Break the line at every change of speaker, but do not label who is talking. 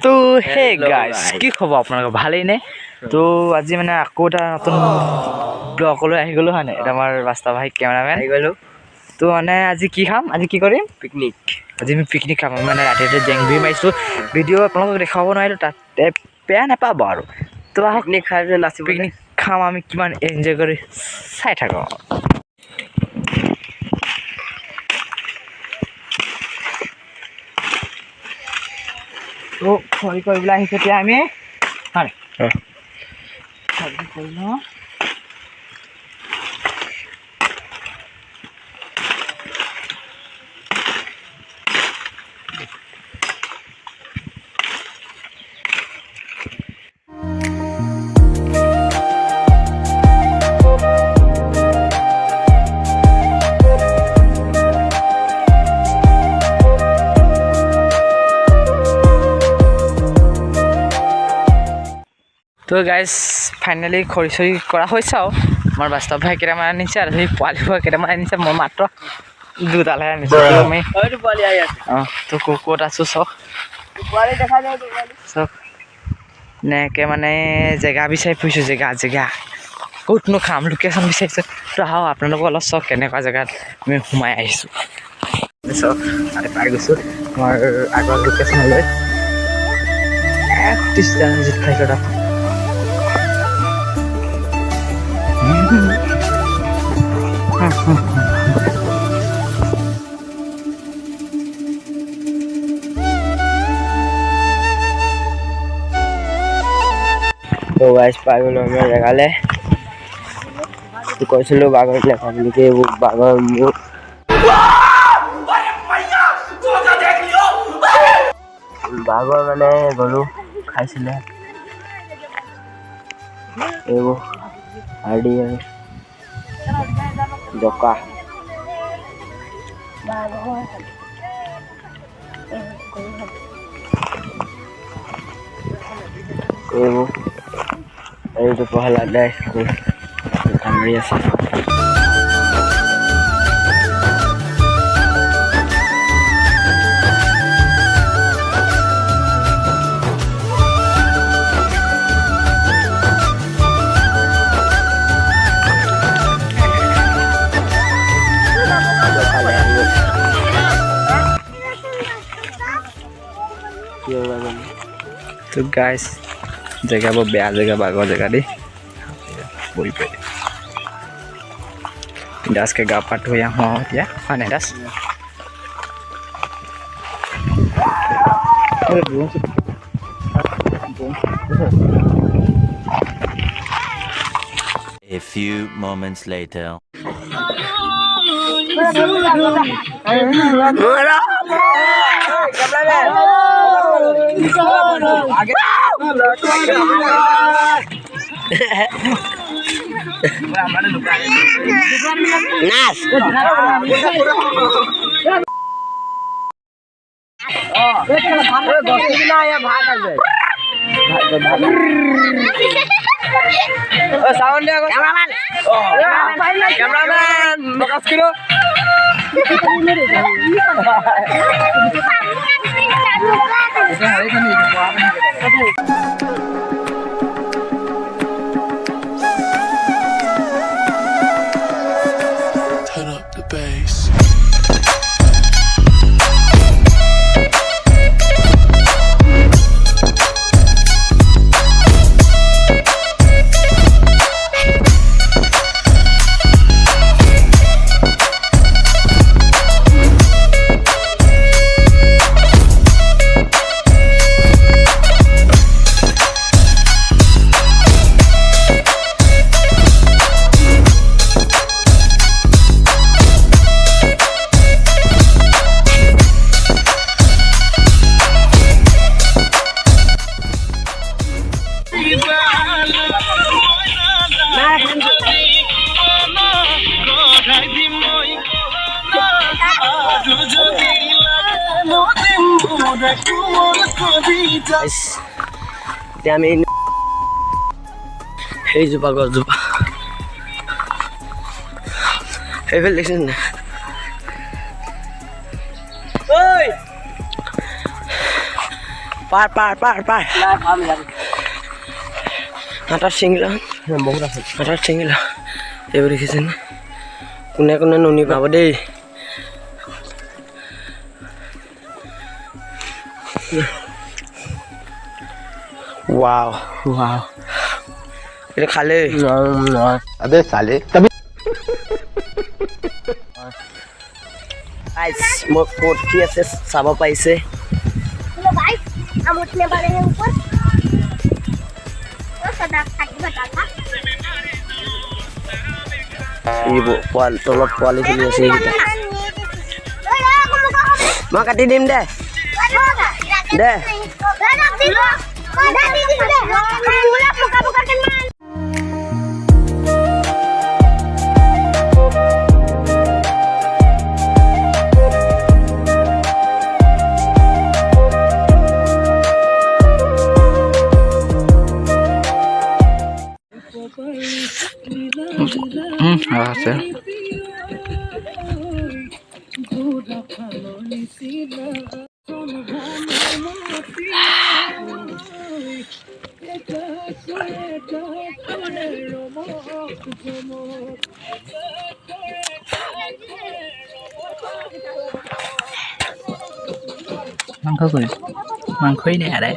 তো hey guys কি খবৰ আপোনালোকৰ ভালেই নে তো আজি মানে আকৌ এটা নতুন ব্লগলৈ আহি গ'লো হয় নাই এটা আমাৰ বাস্তৱ ভাই কেমেৰামেন আহি গ'লো তো মানে আজি কি খাম আজি কি কৰিম পিকনিক আজি আমি পিকনিক খাম মানে ৰাতিতে জেংবি মাৰিছোঁ ভিডিঅ' আপোনালোকক দেখাব নোৱাৰিলোঁ তাতে বেয়া নাপাব আৰু তো পিকনিক খাই নাচিব পিকনিক খাম আমি কিমান এনজয় কৰি চাই থাকোঁ তো খৰি কৰিবলৈ আহিছোঁ এতিয়া আমি হয় খৰি কৰি লওঁ তো গাইজ ফাইনেলি খৰি চৰি কৰা হৈছে আৰু আমাৰ বাস্তৱ ভাই কেইটামান আনিছে আৰু সেই পোৱালি ভাই কেইটামান আনিছে মই মাত্ৰ দুটালৈহে আনিছোঁ আমি অঁ তো ক'ত আছোঁ চাওক চাওক এনেকৈ মানে জেগা বিচাৰি ফুৰিছোঁ জেগা ক'তনো খাম লোকেশ্যন বিচাৰিছোঁ তো আহক আপোনালোকক অলপ চাওক কেনেকুৱা জেগাত আমি সোমাই আহিছোঁ চাওক তাতে পাই গৈছোঁ আমাৰ আগৰ লোকেশ্যনলৈ যিটো খাইছোঁ তাত তো গাইজ পাই গ'লো আমাৰ জেগালৈ কৈছিলোঁ বাঘৰ লেখা বুলি এইবোৰ বাঘৰ মোৰ বাঘৰ মানে গৰু খাইছিলে এইবোৰ হাৰ্ডি আৰু জকা এইবোৰ এইটো পহলা দাই কামুৰি আছে তো গাইজ জেগাবোৰ বেয়া জেগা বাঘৰ জেগা দেই বহি পাই দাসকে গা পা ধুই আহোঁ আৰু এতিয়া হয় নাই Das
A few moments later.
Turn up the bass.
এতিয়া আমি সেইজোপা গছজোপা সেইফালে দেখিছেনে নাই
পাৰ পাৰ পাৰ পাৰ হাতৰ চিঙিলা বহুত আছে হাতৰ চিঙিলা এইবোৰ দেখিছেনে কোনে কোনে নুনি পাব দেই वाव वाव ये खाले
अबे साले तभी
गाइस मो कोठी আছে চাব পাইছে
हेलो भाई हम उठने वाले हैं ऊपर तो सदा खाकी बता था
এই পোৱাল তলত পোৱালি খেলি আছে এইটা মই কাটি দিম দে দে
আছে মাংস কৰি মাংসই নাই আৰে